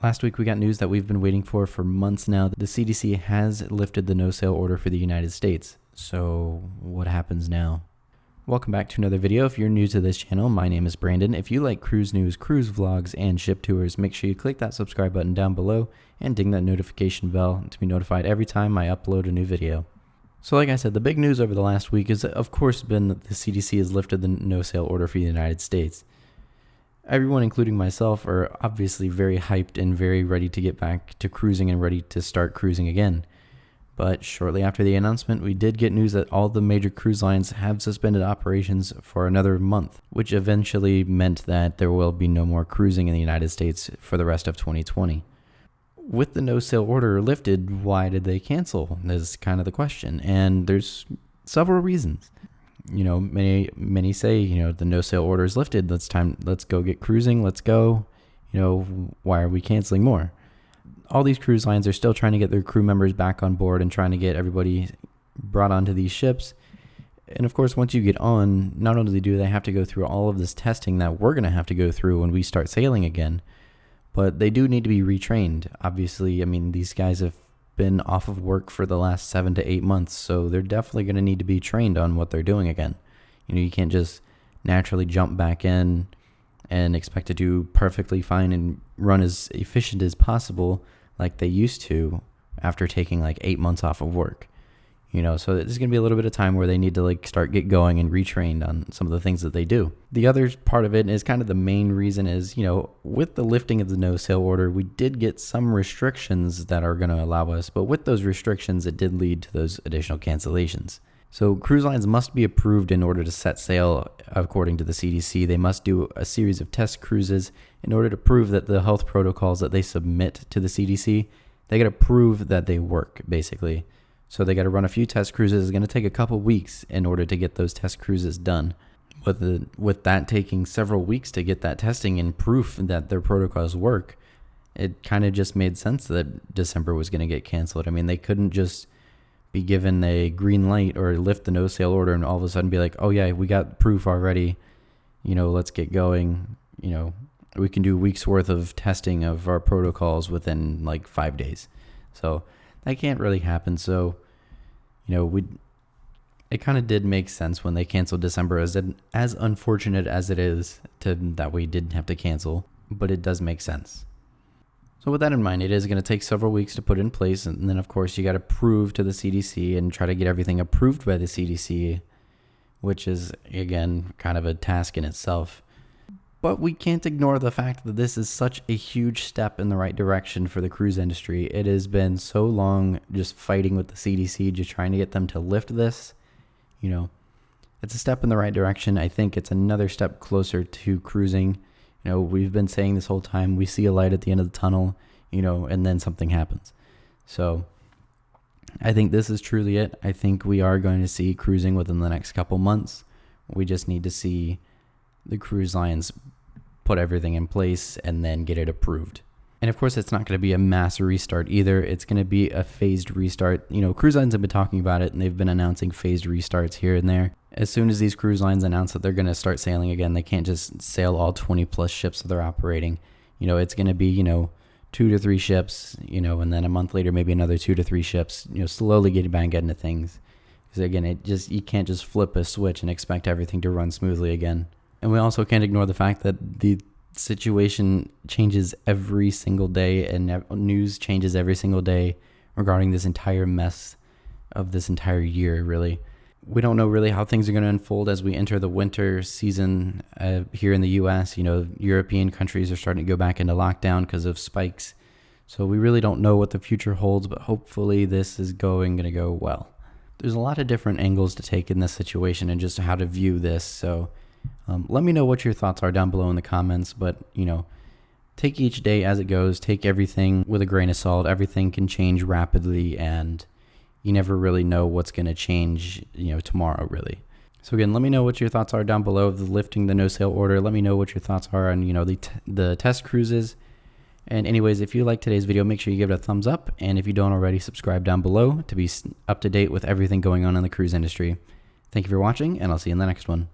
Last week we got news that we've been waiting for months now. The CDC has lifted the no-sail order for the United States. So what happens now? Welcome back to another video. If you're new to this channel, my name is Brandon. If you like cruise news, cruise vlogs, and ship tours, make sure you click that subscribe button down below and ding that notification bell to be notified every time I upload a new video. So like I said, the big news over the last week has of course been that the CDC has lifted the no-sail order for the United States. Everyone, including myself, are obviously very hyped and very ready to get back to cruising and ready to start cruising again. But shortly after the announcement, we did get news that all the major cruise lines have suspended operations for another month, which eventually meant that there will be no more cruising in the United States for the rest of 2020. With the no-sail order lifted, why did they cancel? Is kind of the question, and there's several reasons. You know, many say, the no-sail order is lifted. Let's go get cruising. Let's go. Why are we canceling more? All these cruise lines are still trying to get their crew members back on board and trying to get everybody brought onto these ships. And of course, once you get on, not only do they have to go through all of this testing that we're going to have to go through when we start sailing again, but they do need to be retrained. Obviously, these guys have been off of work for the last 7 to 8 months, so they're definitely going to need to be trained on what they're doing again. You can't just naturally jump back in and expect to do perfectly fine and run as efficient as possible like they used to after taking like 8 months off of work. So there's going to be a little bit of time where they need to get going and retrained on some of the things that they do. The other part of it is kind of the main reason is, with the lifting of the no-sail order, we did get some restrictions that are going to allow us, but with those restrictions, it did lead to those additional cancellations. So cruise lines must be approved in order to set sail according to the CDC. They must do a series of test cruises in order to prove that the health protocols that they submit to the CDC, they got to prove that they work, basically. So they got to run a few test cruises. It's going to take a couple weeks in order to get those test cruises done. With that taking several weeks to get that testing and proof that their protocols work, it kind of just made sense that December was going to get canceled. They couldn't just be given a green light or lift the no-sail order and all of a sudden be like, oh yeah, we got proof already. Let's get going. We can do weeks worth of testing of our protocols within 5 days. So that can't really happen. So, it kind of did make sense when they canceled December, as unfortunate as it is that we didn't have to cancel, but it does make sense. So with that in mind, it is going to take several weeks to put in place. And then, of course, you got to prove to the CDC and try to get everything approved by the CDC, which is, again, kind of a task in itself. But we can't ignore the fact that this is such a huge step in the right direction for the cruise industry. It has been so long just fighting with the CDC, just trying to get them to lift this. It's a step in the right direction. I think it's another step closer to cruising. We've been saying this whole time, we see a light at the end of the tunnel, and then something happens. So I think this is truly it. I think we are going to see cruising within the next couple months. We just need to see the cruise lines put everything in place and then get it approved. And of course, it's not going to be a mass restart either. It's going to be a phased restart. Cruise lines have been talking about it and they've been announcing phased restarts here and there. As soon as these cruise lines announce that they're going to start sailing again, they can't just sail all 20 plus ships that they're operating. It's going to be, 2 to 3 ships, and then a month later, maybe another 2 to 3 ships, slowly getting back into things. Because again, you can't just flip a switch and expect everything to run smoothly again. And we also can't ignore the fact that the situation changes every single day and news changes every single day regarding this entire mess of this entire year, really. We don't know really how things are going to unfold as we enter the winter season here in the U.S. European countries are starting to go back into lockdown because of spikes. So we really don't know what the future holds, but hopefully this is going to go well. There's a lot of different angles to take in this situation and just how to view this. So let me know what your thoughts are down below in the comments, but, take each day as it goes. Take everything with a grain of salt. Everything can change rapidly, and you never really know what's going to change, tomorrow, really. So again, let me know what your thoughts are down below of the lifting the no-sail order. Let me know what your thoughts are on, the test cruises. And anyways, if you like today's video, make sure you give it a thumbs up. And if you don't already, subscribe down below to be up to date with everything going on in the cruise industry. Thank you for watching, and I'll see you in the next one.